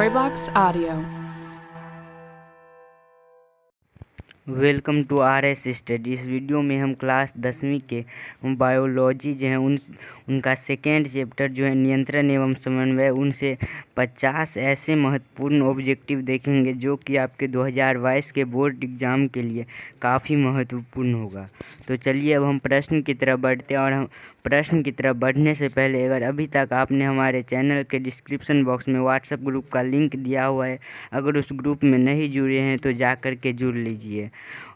Storyblocks Audio. Welcome to R S study. इस video में हम क्लास 10वीं के बायोलॉजी जो है उनका सेकेंड चैप्टर जो है नियंत्रण एवं समन्वय, उनसे 50 ऐसे महत्वपूर्ण ऑब्जेक्टिव देखेंगे जो कि आपके 2022 के बोर्ड एग्ज़ाम के लिए काफ़ी महत्वपूर्ण होगा। तो चलिए अब हम प्रश्न की तरफ बढ़ते हैं। और हम प्रश्न की तरफ बढ़ने से पहले अगर अभी तक आपने हमारे चैनल के डिस्क्रिप्शन बॉक्स में व्हाट्सएप ग्रुप का लिंक दिया हुआ है, अगर उस ग्रुप में नहीं जुड़े हैं तो जा कर के जुड़ लीजिए।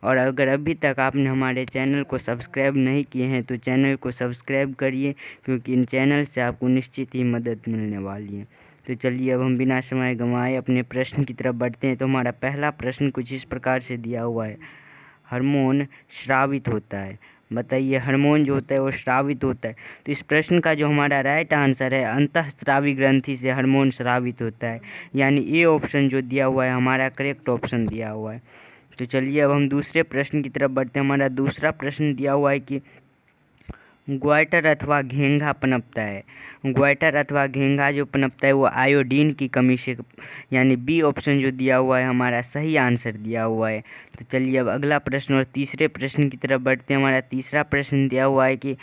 और अगर अभी तक आपने हमारे चैनल को सब्सक्राइब नहीं किए हैं तो चैनल को सब्सक्राइब करिए, क्योंकि इन चैनल से आपको निश्चित ही मदद मिलने वाली है। तो चलिए अब हम बिना समय गंवाए अपने प्रश्न की तरफ बढ़ते हैं। तो हमारा पहला प्रश्न कुछ इस प्रकार से दिया हुआ है, हार्मोन स्रावित होता है। बताइए, हार्मोन जो होता है वो स्रावित होता है। तो इस प्रश्न का जो हमारा राइट आंसर है, अंतःस्रावी ग्रंथि से हार्मोन स्रावित होता है, यानी ए ऑप्शन जो दिया हुआ है हमारा करेक्ट ऑप्शन दिया हुआ है। तो चलिए अब हम दूसरे प्रश्न की तरफ बढ़ते हैं। हमारा दूसरा प्रश्न दिया हुआ है कि ग्वाइटर अथवा घेंघा पनपता है। ग्वाइटर अथवा घेंघा जो पनपता है वो आयोडीन की कमी से, यानी बी ऑप्शन जो दिया हुआ है हमारा सही आंसर दिया हुआ है। तो चलिए अब अगला प्रश्न और तीसरे प्रश्न की तरफ बढ़ते हैं। हमारा तीसरा प्रश्न दिया हुआ है कि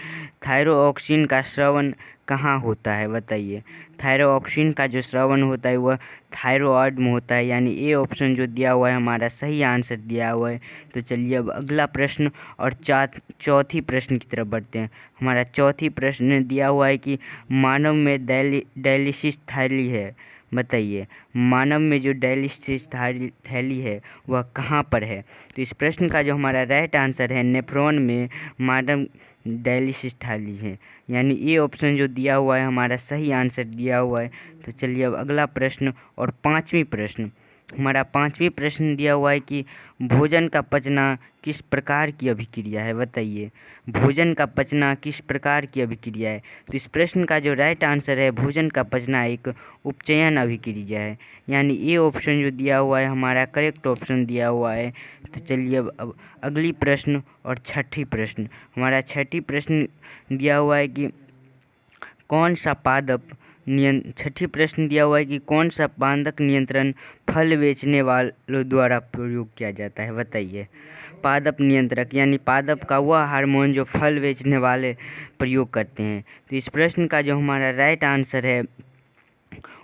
थायरोक्सिन का स्रावन कहाँ होता है। बताइए, थायरोक्सिन का जो स्रावन होता है वह थायरॉयड में होता है, यानी ए ऑप्शन जो दिया हुआ है हमारा सही आंसर दिया हुआ है। तो चलिए अब अगला प्रश्न और चौथी प्रश्न की तरफ बढ़ते हैं। हमारा चौथी प्रश्न दिया हुआ है कि मानव में डायलिसिस थैली है। बताइए, मानव में जो डायलिसिस थैली है वह कहाँ पर है। तो इस प्रश्न का जो हमारा राइट आंसर है, नेफ्रॉन में मानव डायलिसिस थैली है, यानी ए ऑप्शन जो दिया हुआ है हमारा सही आंसर दिया हुआ है। तो चलिए अब अगला प्रश्न और पाँचवीं प्रश्न। हमारा पाँचवीं प्रश्न दिया हुआ है कि भोजन का पचना किस प्रकार की अभिक्रिया है। बताइए, भोजन का पचना किस प्रकार की अभिक्रिया है। तो इस प्रश्न का जो राइट आंसर है, भोजन का पचना एक उपचयन अभिक्रिया है, यानी ए ऑप्शन जो दिया हुआ है हमारा करेक्ट ऑप्शन दिया हुआ है। तो चलिए अब अगली प्रश्न और छठी प्रश्न। हमारा छठी प्रश्न दिया हुआ है कि कौन सा पादप छठी प्रश्न दिया हुआ है कि कौन सा पादप नियंत्रण फल बेचने वालों द्वारा प्रयोग किया जाता है। बताइए, पादप नियंत्रक यानी पादप का वह हार्मोन जो फल बेचने वाले प्रयोग करते हैं। तो इस प्रश्न का जो हमारा राइट आंसर है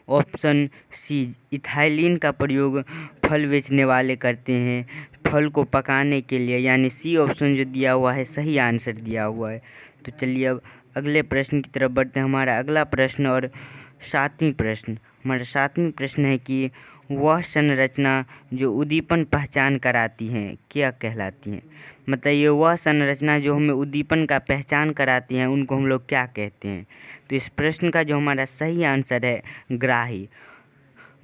ऑप्शन सी, इथाइलिन का प्रयोग फल बेचने वाले करते हैं फल को पकाने के लिए, यानी सी ऑप्शन जो दिया हुआ है सही आंसर दिया हुआ है। तो चलिए अब अगले प्रश्न की तरफ बढ़ते हैं। हमारा अगला प्रश्न और सातवीं प्रश्न। हमारा सातवीं प्रश्न है कि वह संरचना जो उद्दीपन पहचान कराती हैं क्या कहलाती हैं। बताइए, वह संरचना जो हमें उद्दीपन का पहचान कराती हैं उनको हम लोग क्या कहते हैं। तो इस प्रश्न का जो हमारा सही आंसर है ग्राही।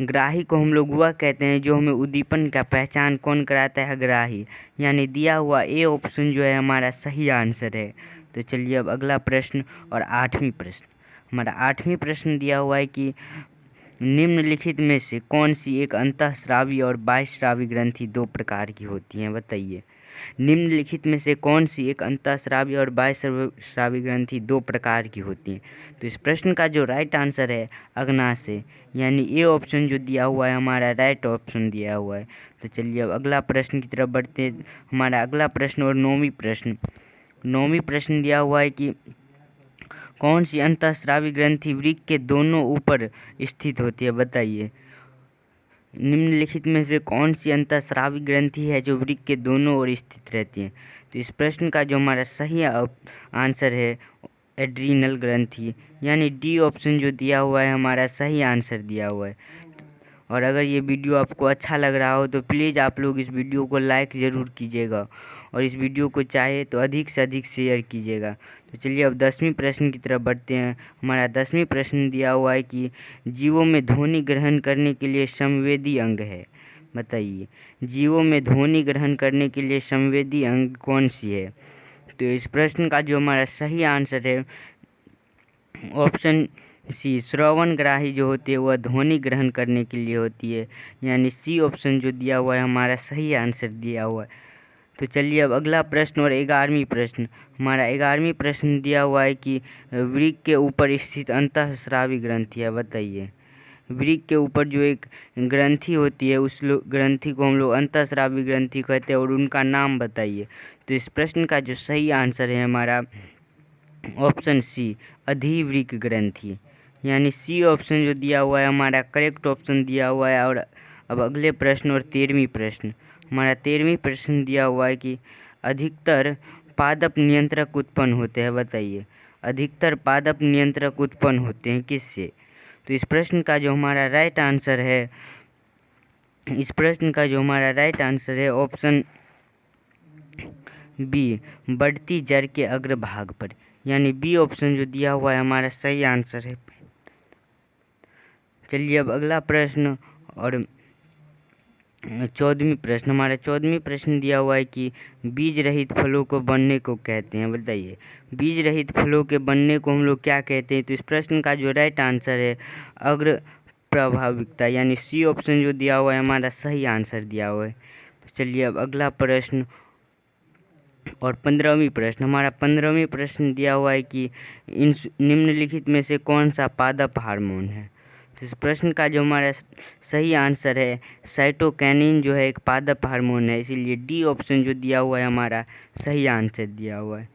ग्राही को हम लोग वह कहते हैं जो हमें उद्दीपन का पहचान कौन कराता है, ग्राही, यानी दिया हुआ ए ऑप्शन जो है हमारा सही आंसर है। तो चलिए अब अगला प्रश्न और आठवीं प्रश्न। हमारा आठवीं प्रश्न दिया हुआ है कि निम्नलिखित में से कौन सी एक अंतःस्रावी और बाह्यस्रावी ग्रंथि दो प्रकार की होती हैं। बताइए, निम्नलिखित में से कौन सी एक अंतःस्रावी और बाह्यस्रावी ग्रंथि दो प्रकार की होती हैं। तो इस प्रश्न का जो राइट आंसर है अग्नाशय, यानी ए ऑप्शन जो दिया हुआ है हमारा राइट ऑप्शन दिया हुआ है। तो चलिए अब अगला प्रश्न की तरफ बढ़ते हैं। हमारा अगला प्रश्न और नौवीं प्रश्न दिया हुआ है कि कौन सी अंतःस्रावी ग्रंथि वृक्क के दोनों ऊपर स्थित होती है। बताइए, निम्नलिखित में से कौन सी अंतःस्रावी ग्रंथि है जो वृक्क के दोनों ओर स्थित रहती है। तो इस प्रश्न का जो हमारा सही आंसर है एड्रीनल ग्रंथि, यानी डी ऑप्शन जो दिया हुआ है हमारा सही आंसर दिया हुआ है। और अगर ये वीडियो आपको अच्छा लग रहा हो तो प्लीज़ आप लोग इस वीडियो को लाइक ज़रूर कीजिएगा और इस वीडियो को चाहे तो अधिक से अधिक शेयर कीजिएगा। तो चलिए अब 10वीं प्रश्न की तरफ बढ़ते हैं। हमारा 10वीं प्रश्न दिया हुआ है कि जीवों में ध्वनि ग्रहण करने के लिए संवेदी अंग है। बताइए, जीवों में ध्वनि ग्रहण करने के लिए संवेदी अंग कौन सी है। तो इस प्रश्न का जो हमारा सही आंसर है ऑप्शन सी, श्रवणग्राही जो होती है वह ध्वनि ग्रहण करने के लिए होती है, यानी सी ऑप्शन जो दिया हुआ है हमारा सही आंसर दिया हुआ है। तो चलिए अब अगला प्रश्न और 11वीं प्रश्न। हमारा 11वीं प्रश्न दिया हुआ है कि वृक्क के ऊपर स्थित अंतःस्रावी ग्रंथि है। बताइए, वृक्क के ऊपर जो एक ग्रंथि होती है उस ग्रंथि को हम लोग अंतःस्रावी ग्रंथि कहते हैं, और उनका नाम बताइए। तो इस प्रश्न का जो सही आंसर है हमारा ऑप्शन सी, अधिवृक्क ग्रंथि, यानी सी ऑप्शन जो दिया हुआ है हमारा करेक्ट ऑप्शन दिया हुआ है। और अब अगले प्रश्न और 13वीं प्रश्न, हमारा 13वीं प्रश्न दिया हुआ है कि अधिकतर पादप नियंत्रक उत्पन्न होते हैं, बताइए अधिकतर पादप नियंत्रक उत्पन्न होते हैं किससे। तो इस प्रश्न का जो हमारा राइट आंसर है, इस प्रश्न का जो हमारा राइट आंसर है ऑप्शन बी, बढ़ती जड़ के अग्रभाग पर, यानी बी ऑप्शन जो दिया हुआ है हमारा सही आंसर है। चलिए अब अगला प्रश्न और 14वीं प्रश्न, हमारा 14वीं प्रश्न दिया हुआ है कि बीज रहित फलों को बनने को कहते हैं, बताइए बीज रहित फलों के बनने को हम लोग क्या कहते हैं। तो इस प्रश्न का जो राइट आंसर है अग्र प्रभाविकता, यानी सी ऑप्शन जो दिया हुआ है हमारा सही आंसर दिया हुआ है। तो चलिए अब अगला प्रश्न और 15वीं प्रश्न, हमारा 15वीं प्रश्न दिया हुआ है कि इन निम्नलिखित में से कौन सा पादप हार्मोन है। तो इस प्रश्न का जो हमारा सही आंसर है साइटोकिनिन जो है एक पादप हार्मोन है, इसीलिए डी ऑप्शन जो दिया हुआ है हमारा सही आंसर दिया हुआ है।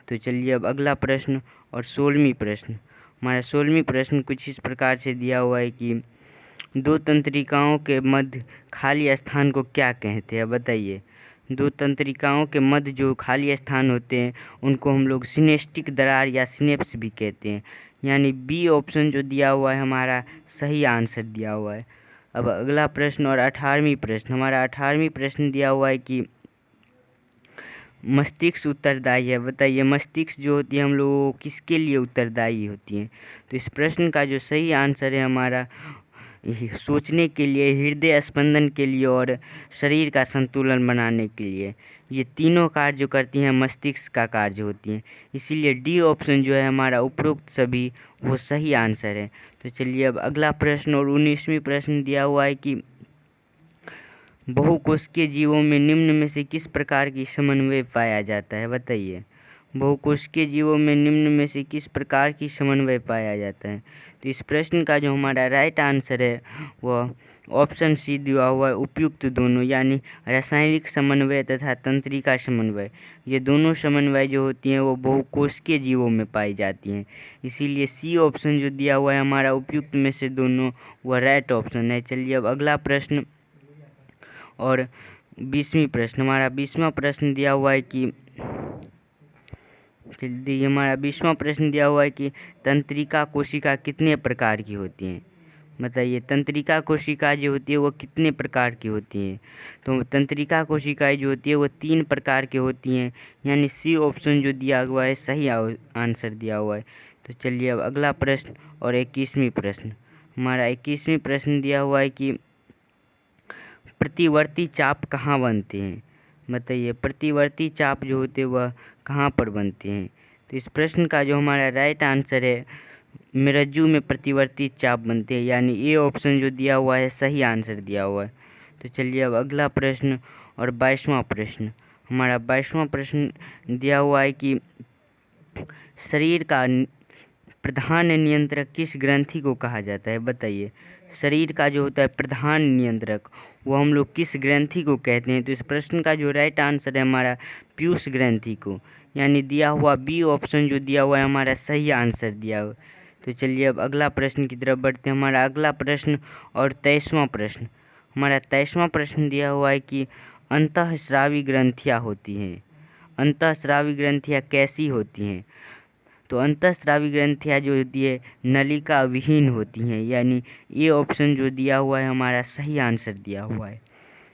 तो चलिए अब अगला प्रश्न और 16वीं प्रश्न, हमारा 16वीं प्रश्न कुछ इस प्रकार से दिया हुआ है कि दो तंत्रिकाओं के मध्य खाली स्थान को क्या कहते हैं, बताइए दो तंत्रिकाओं के मध्य जो खाली स्थान होते हैं उनको हम लोग सिनेप्टिक दरार या सिनेप्स भी कहते हैं, यानी बी ऑप्शन जो दिया हुआ है हमारा सही आंसर दिया हुआ है। अब अगला प्रश्न और 18वीं प्रश्न, हमारा 18वीं प्रश्न दिया हुआ है कि मस्तिष्क उत्तरदायी है, बताइए मस्तिष्क जो होती है हम लोगों को किसके लिए उत्तरदायी होती है। तो इस प्रश्न का जो सही आंसर है हमारा सोचने के लिए, हृदय स्पंदन के लिए और शरीर का संतुलन बनाने के लिए, ये तीनों कार्य जो करती हैं मस्तिष्क का कार्य होती हैं, इसीलिए डी ऑप्शन जो है हमारा उपरोक्त सभी वो सही आंसर है। तो चलिए अब अगला प्रश्न और 19वीं प्रश्न दिया हुआ है कि बहुकोशिकीय जीवों में निम्न में से किस प्रकार की समन्वय पाया जाता है, बताइए बहुकोशिकीय जीवों में निम्न में से किस प्रकार की समन्वय पाया जाता है। तो इस प्रश्न का जो हमारा राइट आंसर है वह ऑप्शन सी दिया हुआ है उपयुक्त दोनों, यानी रासायनिक समन्वय तथा तंत्रिका समन्वय, ये दोनों समन्वय जो होती हैं वो बहुकोशिकीय जीवों में पाई जाती हैं, इसीलिए सी ऑप्शन जो दिया हुआ है हमारा उपयुक्त में से दोनों वह राइट ऑप्शन है। चलिए अब अगला प्रश्न और 20वीं प्रश्न, हमारा 20वां प्रश्न दिया हुआ है कि जल्दी हमारा 20वां प्रश्न दिया हुआ है कि तंत्रिका कोशिका कितने प्रकार की होती हैं, बताइए तंत्रिका कोशिका जो होती है वो कितने प्रकार की होती हैं। तो तंत्रिका कोशिकाएं जो होती है वो 3 प्रकार की होती हैं, यानी सी ऑप्शन जो दिया हुआ है सही आंसर दिया हुआ है। तो चलिए अब अगला प्रश्न और 21वीं प्रश्न, हमारा 21वीं प्रश्न दिया हुआ है कि प्रतिवर्ती चाप कहाँ बनते हैं, बताइए प्रतिवर्ती चाप जो होते हैं वह कहाँ पर बनते हैं। तो इस प्रश्न का जो हमारा राइट आंसर है मेरज्जू में प्रतिवर्ती चाप बनते हैं, यानी ए ऑप्शन जो दिया हुआ है सही आंसर दिया हुआ है। तो चलिए अब अगला प्रश्न और 22वां प्रश्न, हमारा 22वां प्रश्न दिया हुआ है कि शरीर का प्रधान नियंत्रक किस ग्रंथि को कहा जाता है, बताइए शरीर का जो होता है प्रधान नियंत्रक वो हम लोग किस ग्रंथि को कहते हैं। तो इस प्रश्न का जो राइट आंसर है हमारा पीयूष ग्रंथि को, यानी दिया हुआ बी ऑप्शन जो दिया हुआ है हमारा सही आंसर दिया हुआ। तो चलिए अब अगला प्रश्न की तरफ बढ़ते हैं, हमारा अगला प्रश्न और 23वां प्रश्न, हमारा 23वां प्रश्न दिया हुआ है कि अंतःस्रावी ग्रंथियाँ होती हैं, अंतःस्रावी ग्रंथियाँ कैसी होती हैं। तो अंतःस्रावी ग्रंथियाँ जो होती है नलिका विहीन होती हैं, यानी ये ऑप्शन जो दिया हुआ है हमारा सही आंसर दिया हुआ है।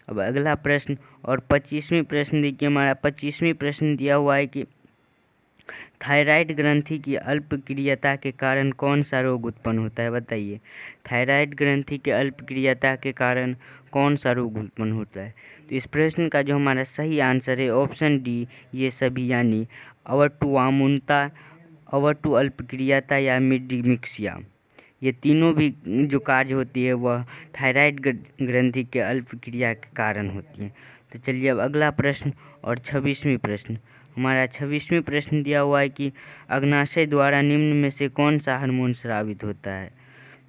अब अगला प्रश्न और 25वीं प्रश्न देखिए, हमारा 25वीं प्रश्न दिया हुआ है कि थायराइड ग्रंथि की अल्पक्रियता के कारण कौन सा रोग उत्पन्न होता है, बताइए थायराइड ग्रंथि के अल्पक्रियता के कारण कौन सा रोग उत्पन्न होता है। तो इस प्रश्न का जो हमारा सही आंसर है ऑप्शन डी ये सभी, यानी अवर्टुआमुनता, अवर्टु अल्पक्रियता या मिडमिक्सिया, ये तीनों भी जो कार्य होती है वह थायराइड ग्रंथि के अल्पक्रिया के कारण होती है। तो चलिए अब अगला प्रश्न और 26वीं प्रश्न, हमारा 26वीं प्रश्न दिया हुआ है कि अग्नाशय द्वारा निम्न में से कौन सा हार्मोन स्रावित होता है,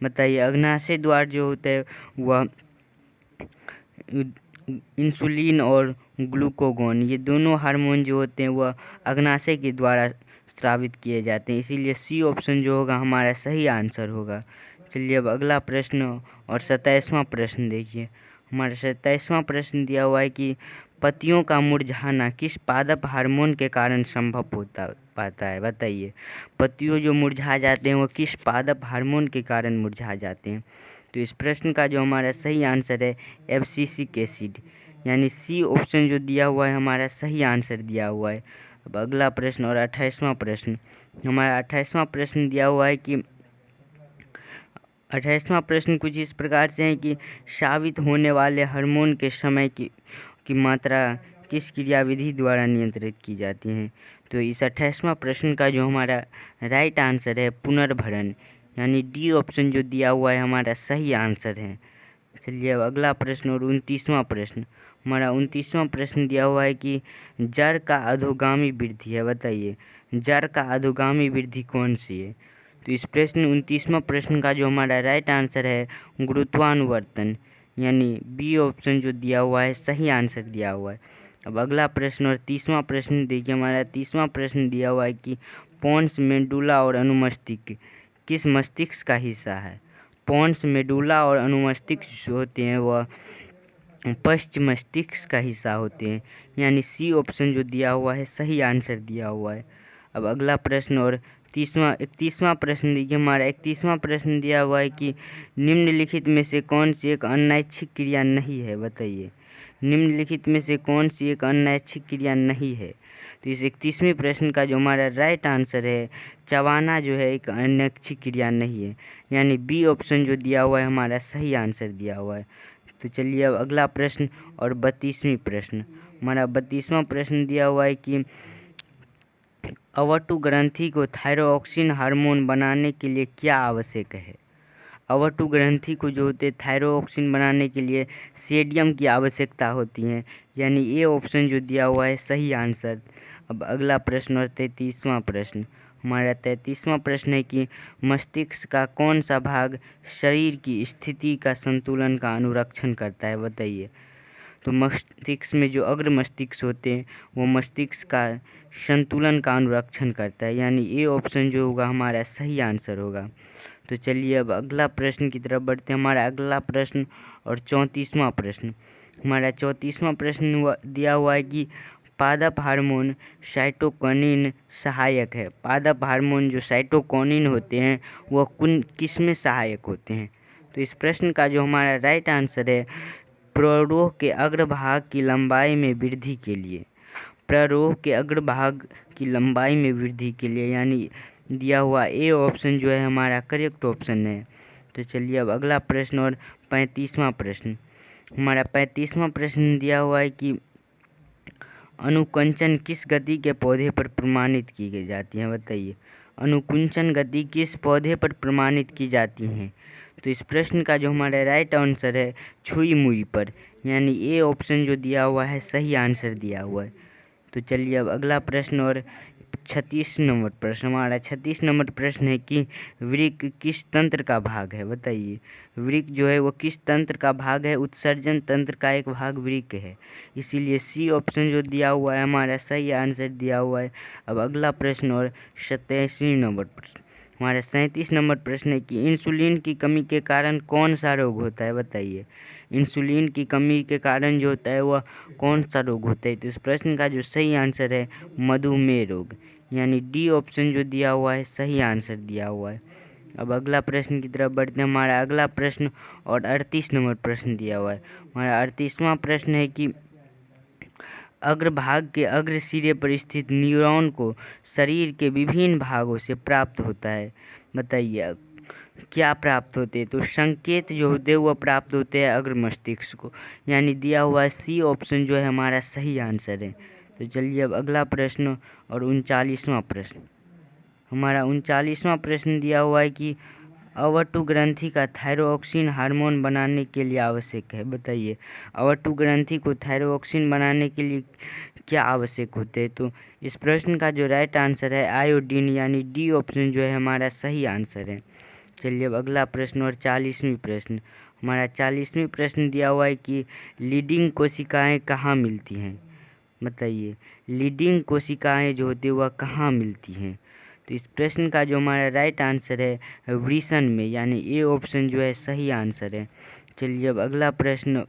बताइए। अग्नाशय द्वार जो होता है वह इंसुलिन और ग्लूकागॉन, ये दोनों हार्मोन जो होते हैं वह अग्नाशय के द्वारा स्रावित किए जाते हैं, इसीलिए सी ऑप्शन जो होगा हमारा सही आंसर होगा। चलिए अब अगला प्रश्न और 27वां प्रश्न देखिए। हमारा 27वां प्रश्न दिया हुआ है कि पत्तियों का मुरझाना किस पादप हार्मोन के कारण संभव होता पाता है, बताइए। पत्तियों जो मुरझा जाते हैं वो किस पादप हार्मोन के कारण मुरझा जाते हैं। तो इस प्रश्न का जो हमारा सही आंसर है एब्सिसिक एसिड, यानी सी ऑप्शन जो दिया हुआ है हमारा सही आंसर दिया हुआ है। अब अगला प्रश्न और 28वां प्रश्न। हमारा 28वां प्रश्न दिया हुआ है कि 28वां प्रश्न कुछ इस प्रकार से है कि स्रावित होने वाले हार्मोन के समय की मात्रा किस क्रियाविधि द्वारा नियंत्रित की जाती है। तो इस 28वां प्रश्न का जो हमारा राइट आंसर है पुनर्भरण, यानी डी ऑप्शन जो दिया हुआ है हमारा सही आंसर है। चलिए अब अगला प्रश्न और 29वां प्रश्न। हमारा 29वां प्रश्न दिया हुआ है कि जड़ का अधोगामी वृद्धि है, बताइए जड़ का अधोगामी वृद्धि कौन सी है। तो इस प्रश्न 29वां प्रश्न का जो हमारा राइट आंसर है गुरुत्वानुवर्तन, यानी बी ऑप्शन जो दिया हुआ है सही आंसर दिया हुआ है। अब अगला प्रश्न और 30वां प्रश्न देखिए। हमारा 30वां प्रश्न दिया हुआ है कि पोन्स, मेडुला और अनुमस्तिष्क किस मस्तिष्क का हिस्सा है। पोन्स, मेडुला और अनुमस्तिष्क जो होते हैं वह पश्च मस्तिष्क का हिस्सा होते हैं, यानी सी ऑप्शन जो दिया हुआ है सही आंसर दिया हुआ है। अब अगला प्रश्न और 31वां प्रश्न देखिए। हमारा 31वां प्रश्न दिया हुआ है कि निम्नलिखित में से कौन सी एक अनैच्छिक क्रिया नहीं है, बताइए निम्नलिखित में से कौन सी एक अनैच्छिक क्रिया नहीं है। तो इस 31वें प्रश्न का जो हमारा राइट आंसर है चबाना जो है एक अनैच्छिक क्रिया नहीं है, यानी बी ऑप्शन जो दिया हुआ है हमारा सही आंसर दिया हुआ है। तो चलिए अब अगला प्रश्न और 32वें प्रश्न। हमारा 32वां प्रश्न दिया हुआ है कि अवटु ग्रंथि को थायरोक्सिन हार्मोन बनाने के लिए क्या आवश्यक है। अवटु ग्रंथि को जो होते थायरोक्सिन बनाने के लिए सोडियम की आवश्यकता होती है, यानी ए ऑप्शन जो दिया हुआ है सही आंसर। अब अगला प्रश्न और 33वां प्रश्न। हमारा 33वां प्रश्न है कि मस्तिष्क का कौन सा भाग शरीर की स्थिति का संतुलन का अनुरक्षण करता है, बताइए। तो मस्तिष्क में जो अग्र मस्तिष्क होते हैं वो मस्तिष्क का संतुलन का अनुरक्षण करता है, यानी ए ऑप्शन जो होगा हमारा सही आंसर होगा। तो चलिए अब अगला प्रश्न की तरफ बढ़ते हैं। हमारा अगला प्रश्न और 34वां प्रश्न। हमारा 34वां प्रश्न दिया हुआ है कि पादप हार्मोन साइटोकिनिन सहायक है। पादप हार्मोन जो साइटोकिनिन होते हैं वह किस में सहायक होते हैं। तो इस प्रश्न का जो हमारा राइट आंसर है प्ररोह के अग्रभाग की लंबाई में वृद्धि के लिए। प्ररोह के अग्रभाग की लंबाई में वृद्धि के लिए, यानी दिया हुआ ए ऑप्शन जो है हमारा करेक्ट ऑप्शन है। तो चलिए अब अगला प्रश्न और 35वां प्रश्न। हमारा 35वां प्रश्न दिया हुआ है कि अनुकुंचन किस गति के पौधे पर प्रमाणित की जाती है, बताइए। अनुकुंचन गति किस पौधे पर प्रमाणित की जाती है। तो इस प्रश्न का जो हमारा राइट आंसर है छुई मुई पर, यानी ए ऑप्शन जो दिया हुआ है सही आंसर दिया हुआ है। तो चलिए अब अगला प्रश्न और 36 नंबर प्रश्न। हमारा 36 नंबर प्रश्न है कि वृक्क किस तंत्र का भाग है, बताइए। वृक्क जो है वो किस तंत्र का भाग है। उत्सर्जन तंत्र का एक भाग वृक्क है, इसीलिए सी ऑप्शन जो दिया हुआ है हमारा सही आंसर दिया हुआ है। अब अगला प्रश्न और 87 नंबर प्रश्न। हमारा 37 नंबर प्रश्न है कि इंसुलिन की कमी के कारण कौन सा रोग होता है, बताइए। इंसुलिन की कमी के कारण जो होता है वह कौन सा रोग होता है। तो इस प्रश्न का जो सही आंसर है मधुमेह रोग, यानी डी ऑप्शन जो दिया हुआ है सही आंसर दिया हुआ है। अब अगला प्रश्न की तरफ बढ़ते हैं। हमारा अगला प्रश्न और 38 नंबर प्रश्न दिया हुआ है। हमारा 38वां प्रश्न है कि अग्रभाग के अग्र सिरे पर स्थित न्यूरॉन को शरीर के विभिन्न भागों से प्राप्त होता है, बताइए क्या प्राप्त होते हैं। तो संकेत जो होते हैं वह प्राप्त होते हैं अग्र मस्तिष्क को, यानी दिया हुआ सी ऑप्शन जो है हमारा सही आंसर है। तो चलिए अब अगला प्रश्न और 39वां प्रश्न। हमारा 39वां प्रश्न दिया हुआ है कि अवटु ग्रंथि का थायरोक्सिन हार्मोन बनाने के लिए आवश्यक है, बताइए। अवटु ग्रंथि को थायरोक्सिन बनाने के लिए क्या आवश्यक होते हैं। तो इस प्रश्न का जो राइट आंसर है आयोडीन, यानी डी ऑप्शन जो है हमारा सही आंसर है। चलिए अब अगला प्रश्न और 40वां प्रश्न। हमारा 40वां प्रश्न दिया हुआ है कि लीडिंग कोशिकाएं कहाँ मिलती हैं। बताइए लीडिंग कोशिकाएं जो होती है वह कहाँ मिलती हैं। तो इस प्रश्न का जो हमारा राइट आंसर है वृषण में, यानी ए ऑप्शन जो है सही आंसर है। चलिए अब अगला प्रश्न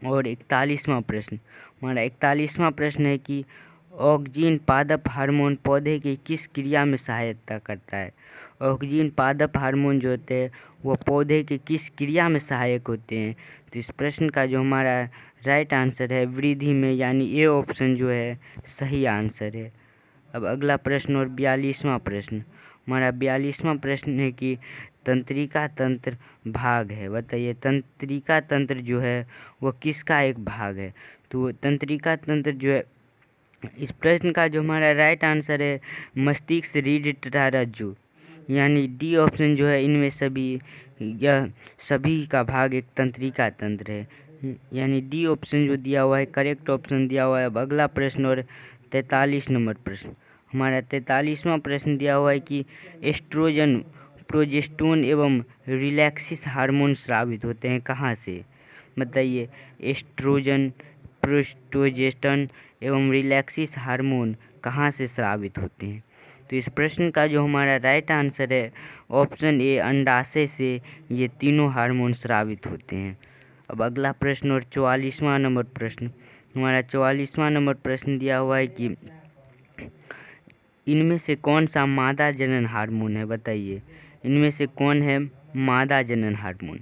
और 41वां प्रश्न। हमारा 41वां प्रश्न है कि ऑक्जीन पादप हार्मोन पौधे की किस क्रिया में सहायता करता है। ऑक्जीन पादप हार्मोन जो होते हैं वह पौधे के किस क्रिया में सहायक होते हैं। तो इस प्रश्न का जो हमारा राइट आंसर है वृद्धि में, यानी ए ऑप्शन जो है सही आंसर है। अब अगला प्रश्न और 42वां प्रश्न। हमारा 42वां प्रश्न है कि तंत्रिका तंत्र भाग है। बताइए तंत्रिका तंत्र जो है वह किसका एक भाग है। तो तंत्रिका तंत्र जो है, इस प्रश्न का जो हमारा राइट आंसर है मस्तिष्क, रीढ़ तथा रज्जु, यानी डी ऑप्शन जो है इनमें सभी, यह सभी का भाग एक तंत्रिका तंत्र है, यानी डी ऑप्शन जो दिया हुआ है करेक्ट ऑप्शन दिया हुआ है। अब अगला प्रश्न और 43 नंबर प्रश्न। हमारा 43वां प्रश्न दिया हुआ है कि एस्ट्रोजन, प्रोजेस्टेरोन एवं रिलैक्सिस हार्मोन स्रावित होते हैं कहाँ से। बताइए एस्ट्रोजन, प्रोजेस्टेरोन एवं रिलैक्सिस हार्मोन कहाँ से स्रावित होते हैं। तो इस प्रश्न का जो हमारा राइट आंसर है ऑप्शन ए, अंडाशय से ये तीनों हार्मोन स्रावित होते हैं। अब अगला प्रश्न और 44वां नंबर प्रश्न। हमारा 44वां नंबर प्रश्न दिया हुआ है कि इनमें से कौन सा मादा जनन हार्मोन है। बताइए इनमें से कौन है मादा जनन हार्मोन।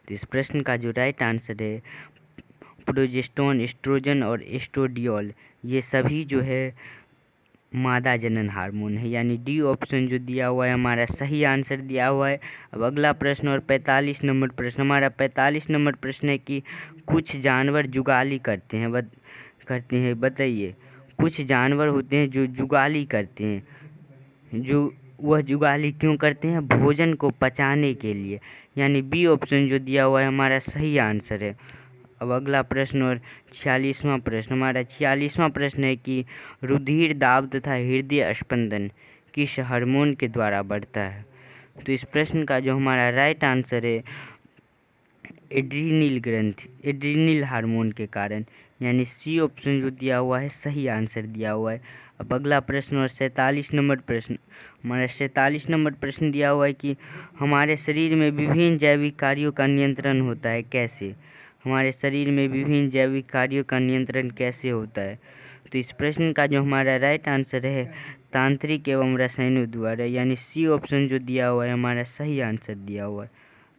तो इस प्रश्न का जो राइट आंसर है प्रोजेस्टेरोन, एस्ट्रोजन और एस्ट्रोडियोल, ये सभी जो है मादा जनन हार्मोन है, यानी डी ऑप्शन जो दिया हुआ है हमारा सही आंसर दिया हुआ है। अब अगला प्रश्न और 45 नंबर प्रश्न। हमारा 45 नंबर प्रश्न है कि कुछ जानवर जुगाली करते हैं। बताइए कुछ जानवर होते हैं जो जुगाली करते हैं, जो वह जुगाली क्यों करते हैं। भोजन को पचाने के लिए, यानी बी ऑप्शन जो दिया हुआ है हमारा सही आंसर है। अब अगला प्रश्न और 46वां प्रश्न। हमारा 46वां प्रश्न है कि रुधिर दाब तथा हृदय स्पंदन किस हार्मोन के द्वारा बढ़ता है। तो इस प्रश्न का जो हमारा राइट आंसर है एड्रीनल ग्रंथि, एड्रीनल हार्मोन के कारण, यानी सी ऑप्शन जो दिया हुआ है सही आंसर दिया हुआ है। अब अगला प्रश्न और 47 नंबर प्रश्न। हमारा 47 नंबर प्रश्न दिया हुआ है कि हमारे शरीर में विभिन्न जैविक कार्यों का नियंत्रण होता है कैसे। हमारे शरीर में विभिन्न जैविक कार्यों का नियंत्रण कैसे होता है। तो इस प्रश्न का जो हमारा राइट आंसर है तांत्रिक एवं रसायनों द्वारा, यानी सी ऑप्शन जो दिया हुआ है हमारा सही आंसर दिया हुआ है।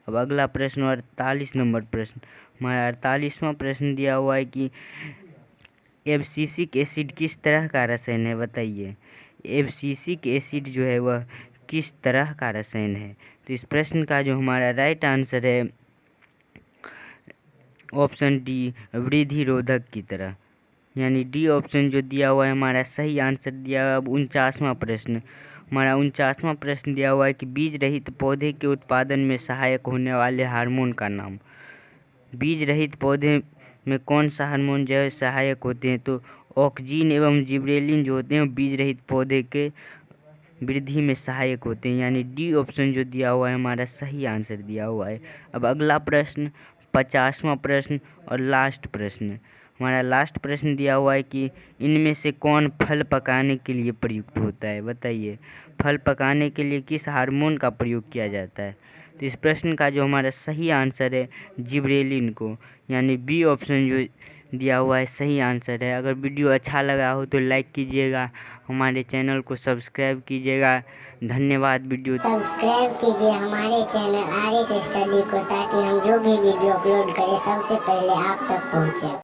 अब अगला प्रश्न और 48 नंबर प्रश्न। हमारा 48वां प्रश्न दिया हुआ है कि एब्सिसिक एसिड किस तरह का रसायन है। बताइए एब्सिसिक एसिड जो है वह किस तरह का रसायन है। तो इस प्रश्न का जो हमारा राइट आंसर है ऑप्शन डी, वृद्धि रोधक की तरह, यानी डी ऑप्शन जो दिया हुआ है हमारा सही आंसर दिया हुआ है। अब 49वां प्रश्न। हमारा 49वां प्रश्न दिया हुआ है कि बीज रहित पौधे के उत्पादन में सहायक होने वाले हार्मोन का नाम। बीज रहित पौधे में कौन सा हार्मोन जो है सहायक होते हैं। तो ऑक्जीन एवं जिबरेलिन जो होते हैं बीज रहित पौधे के वृद्धि में सहायक होते हैं, यानी डी ऑप्शन जो दिया हुआ है हमारा सही आंसर दिया हुआ है। अब अगला प्रश्न 50वां प्रश्न और लास्ट प्रश्न। हमारा लास्ट प्रश्न दिया हुआ है कि इनमें से कौन फल पकाने के लिए प्रयुक्त होता है। बताइए फल पकाने के लिए किस हार्मोन का प्रयोग किया जाता है। तो इस प्रश्न का जो हमारा सही आंसर है जिबरेलिन को, यानी बी ऑप्शन जो दिया हुआ है सही आंसर है। अगर वीडियो अच्छा लगा हो तो लाइक कीजिएगा, हमारे चैनल को सब्सक्राइब कीजिएगा। धन्यवाद। वीडियो सब्सक्राइब कीजिए हमारे चैनल आर एस स्टडी को, ताकि हम जो भी वीडियो अपलोड करें सबसे पहले आप तक पहुँचे।